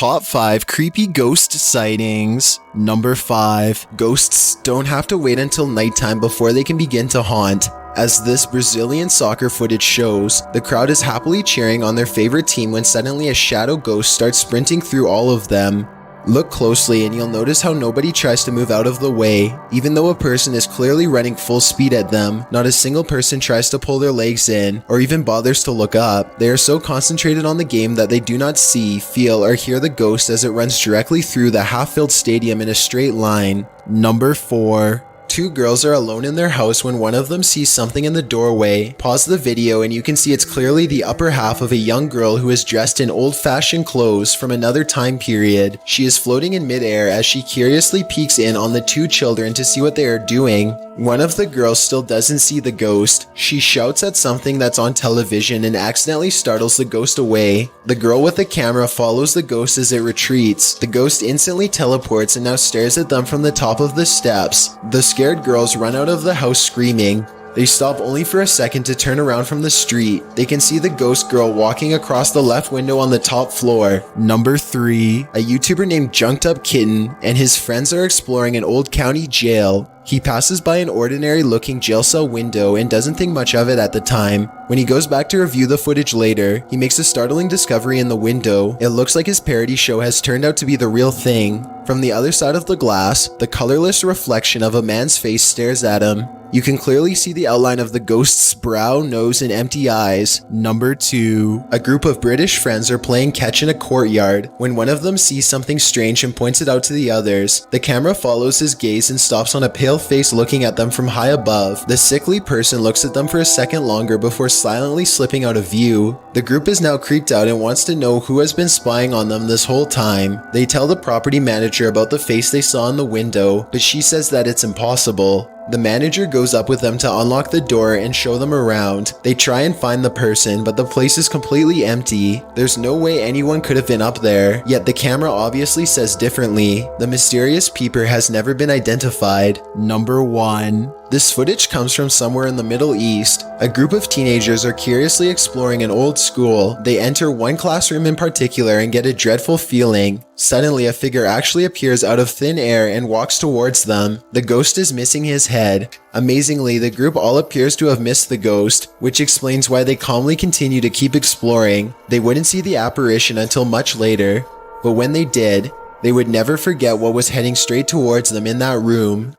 Top 5 creepy ghost sightings. Number 5. Ghosts don't have to wait until nighttime before they can begin to haunt. As this Brazilian soccer footage shows, the crowd is happily cheering on their favorite team when suddenly a shadow ghost starts sprinting through all of them. Look closely and you'll notice how nobody tries to move out of the way. Even though a person is clearly running full speed at them, not a single person tries to pull their legs in or even bothers to look up. They are so concentrated on the game that they do not see, feel, or hear the ghost as it runs directly through the half-filled stadium in a straight line. Number 4. Two girls are alone in their house when one of them sees something in the doorway. Pause the video and you can see it's clearly the upper half of a young girl who is dressed in old-fashioned clothes from another time period. She is floating in midair as she curiously peeks in on the two children to see what they are doing. One of the girls still doesn't see the ghost. She shouts at something that's on television and accidentally startles the ghost away. The girl with the camera follows the ghost as it retreats. The ghost instantly teleports and now stares at them from the top of the steps. The scared girls run out of the house screaming. They stop only for a second to turn around from the street. They can see the ghost girl walking across the left window on the top floor. Number 3. A YouTuber named JunkedUpKitten and his friends are exploring an old county jail. He passes by an ordinary looking jail cell window and doesn't think much of it at the time. When he goes back to review the footage later, he makes a startling discovery in the window. It looks like his parody show has turned out to be the real thing. From the other side of the glass, the colorless reflection of a man's face stares at him. You can clearly see the outline of the ghost's brow, nose, and empty eyes. Number 2. A group of British friends are playing catch in a courtyard. When one of them sees something strange and points it out to the others, the camera follows his gaze and stops on a pale face looking at them from high above. The sickly person looks at them for a second longer before silently slipping out of view. The group is now creeped out and wants to know who has been spying on them this whole time. They tell the property manager about the face they saw in the window, but she says that it's impossible. The manager goes up with them to unlock the door and show them around. They try and find the person, but the place is completely empty. There's no way anyone could have been up there, yet the camera obviously says differently. The mysterious peeper has never been identified. Number 1. This footage comes from somewhere in the Middle East. A group of teenagers are curiously exploring an old school. They enter one classroom in particular and get a dreadful feeling. Suddenly, a figure actually appears out of thin air and walks towards them. The ghost is missing his head. Amazingly, the group all appears to have missed the ghost, which explains why they calmly continue to keep exploring. They wouldn't see the apparition until much later, but when they did, they would never forget what was heading straight towards them in that room.